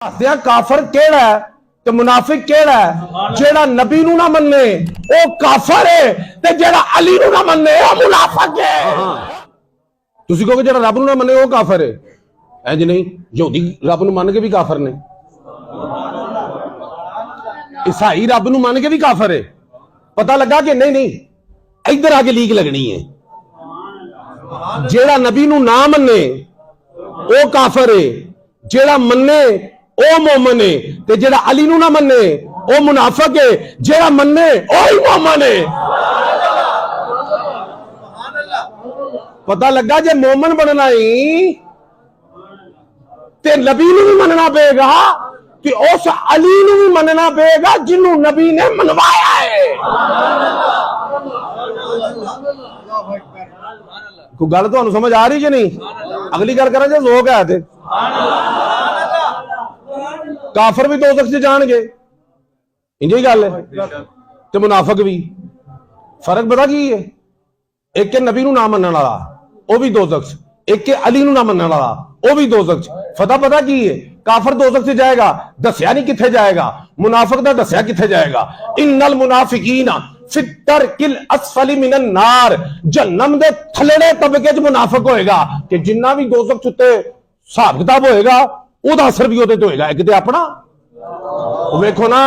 काफर केड़ा है ते मुनाफिक केड़ा है? जेड़ा नबी नू ना मन्ने ओ काफर है ते जेड़ा अली नू ना मन्ने ओ मुनाफिक है। तुसी कहोगे जेड़ा रब नू ना मन्ने ओ काफर है, इंज नहीं। यहूदी रब नू मन के भी काफर ने, ईसाई रब नू मन के भी काफर है। पता लगा कि नहीं नहीं, इधर आके लीक लगनी है। जेड़ा नबी नू ना मन्ने ओ काफर है, जेड़ा मन्ने ओ मोमन है, ते जेड़ा अली नू ना मन्ने ओ मुनाफिक है, जेड़ा मन्ने ओ ही मोमन है। पता लगा जे मोमन बनना ही ते नबी नू भी मनना पेगा, कि उस अली नू भी मनना पेगा जिन्हों नबी ने मनवाया है। कोई गल तुहानू समझ आ रही कि नहीं? अगली गल करा जे लोग है ते काफर भी दोज़ख च जाणगे, इंज ही गल है, ते मुनाफिक भी। फर्क पता की है? एक नबी नू ना मनने वाला वो भी दोज़ख च, एक अली नू ना मनने वाला वो भी दोज़ख च। पता की है? काफर दोज़ख च जाएगा, दस्या नहीं किथे जाएगा। मुनाफिक दा दस्या किथे जाएगा। इन्नल मुनाफिकीना फी तरकिल अस्फली मिनन नार, जहन्नम दे थल्लड़े तबके च मुनाफिक होएगा, कि जिन्ना भी दोज़ख च उत्ते हिसाब किताब होएगा ਉਹਦਾ असर भी ਉਹਦੇ ਤੇ ਹੋਏਗਾ। ਇੱਕ ਤੇ ਆਪਣਾ ਵੇਖੋ ਨਾ,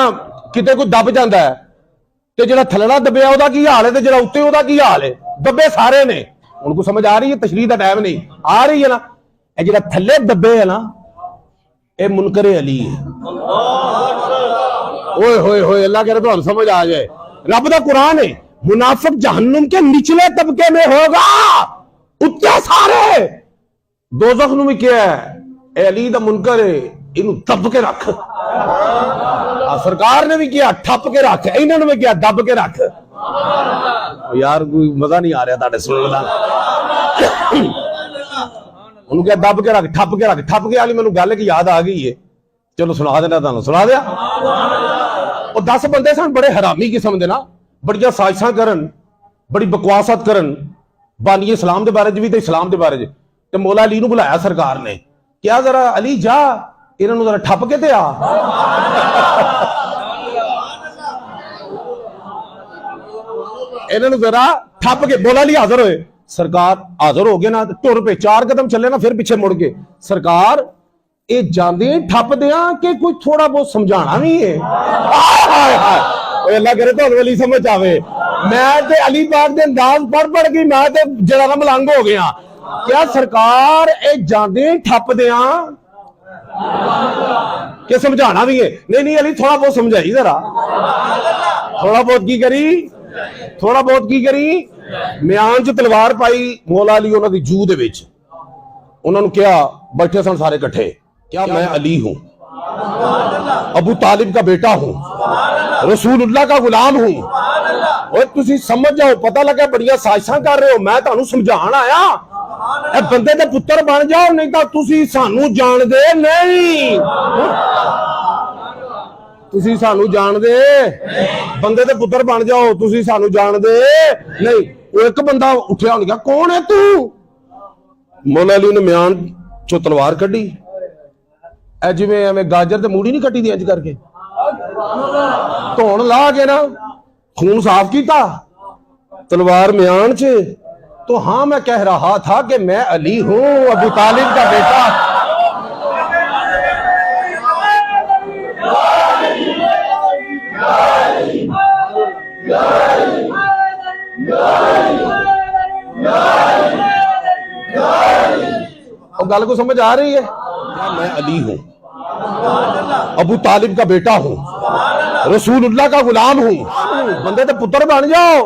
ਕਿਤੇ ਕੋਈ ਦਬ ਜਾਂਦਾ ਹੈ ਤੇ ਜਿਹੜਾ ਥੱਲੜਾ ਦਬਿਆ ਉਹਦਾ ਕੀ ਹਾਲ ਹੈ, ਤੇ ਜਿਹੜਾ ਉੱਤੇ ਉਹਦਾ ਕੀ ਹਾਲ ਹੈ। ਦੱਬੇ ਸਾਰੇ ਨੇ। ਹੁਣ ਕੋਈ ਸਮਝ ਆ ਰਹੀ ਹੈ? ਤਸ਼ਰੀਹ ਦਾ ਟਾਈਮ ਨਹੀਂ ਆ ਰਹੀ ਹੈ ਨਾ। ਇਹ ਜਿਹੜਾ ਥੱਲੇ ਦੱਬੇ ਹੈ ਨਾ, ਇਹ ਮੁਨਕਰੇ ਅਲੀ ਹੈ। ओए होए होए, अल्लाह कह रहे तो हम समझ आ जाए। रब दा कुरान है, मुनाफिक जहन्नुम के निचले तबके में होगा, उत्ते सारे दोज़ख नूं भी क्या है, अली दा मुनकर है, इनू दब के रख। सरकार ने भी किया ठप के रख, इन्होंने भी किया दब के रख। यार कोई मजा नहीं आ रहा ताड़े सुनने दा। उन्होंने क्या दब के रख, ठप के रख। ठप के वाली मैनू गल की याद आ गई है, चलो सुना देना तुहानू, सुना दिया। और 10 बंदे सन बड़े हरामी किस्म के ना, बड़िया साजिशां करन, बड़ी बकवासत करन, बानी इस्लाम के बारे च भी ते इस्लाम के बारे च। ते मौला अली नू बुलाया सरकार ने, क्या जरा अली जा इन्हों जरा ठप के ते आ। इन्होंने जरा ठप के। मौला अली हाजिर होए, सरकार हाजिर हो गए ना, टुर पे 4 कदम चले ना, फिर पीछे मुड़ के सरकार ये जाते ठप दिया कि कोई थोड़ा बहुत समझाना भी है। अल्लाह करे तो अली समझ आवे। मैं ते अली पाक दे अंदाज पढ़ के मैं ते जरा मलंग हो गया। क्या सरकार ये जाते ठप दिया कि समझाना भी है? नहीं नहीं अली थोड़ा बहुत समझाई जरा। थोड़ा बहुत की करी, थोड़ा बहुत की करी। म्यान च तलवार पाई मौला अली उन्होंने जू दे विच। उन्होंने क्या बैठे सन सारे इकट्ठे, क्या मैं अली हूं, अबू तालिब का बेटा हूं, रसूलुल्लाह का गुलाम हूं। और तुसी समझ जाओ, पता लगा बड़िया साजिशां कर रहे हो। मैं तुहानू समझाण आया, ए बंदे दे पुत्र बन जाओ, नहीं तो तुसी सानू जानदे नहीं। तुसी सानू जानदे, बंदे दे पुत्र बन जाओ, तुसी सानू जानदे नहीं। वो एक बंदा उठिया, उन्हें कहा कौन है तू? मौला अली ने म्यान चो तलवार कढ़ी, जिवें एवें गाजर ते मूड़ी नहीं कट्टी दी, इंज करके धौन ला के ना खून साफ किया, तलवार म्यान च। तो हाँ मैं कह रहा था कि मैं अली हूं, अबू तालिब का बेटा। और गल को समझ आ रही है? मैं अली हूं, अबू तालिब का बेटा हूं, रसूलुल्लाह का गुलाम हूं। बंदे ते पुत्र बन जाओ।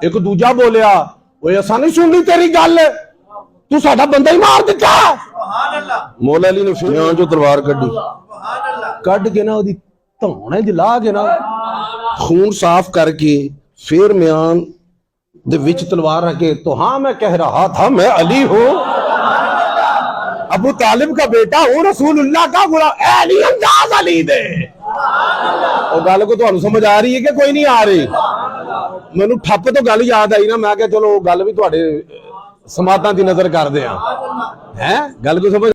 एक दूजा बोलिया, ऐसा नहीं सुननी तेरी गल, तू साडा बंदा ही मार दिता। मौला अली ने फिर जो तलवार कढ़ी, कढ़ के ना ओदी धौने च ला के ना खून साफ करके फिर म्यान दे विच तलवार रख के, तो हाँ मैं कह रहा था मैं अली हूं, अबू तालिब का बेटा हूं, रसूलुल्लाह का गुलाम। अली अंदाज अली दे। और गल को तुहानू समझ आ रही है कि कोई नहीं आ रही? मैनू ठप तो गल याद आई ना, मैं क्या चलो गल भी तुहाडे समातां दी नजर करदे आ। है गल को समझ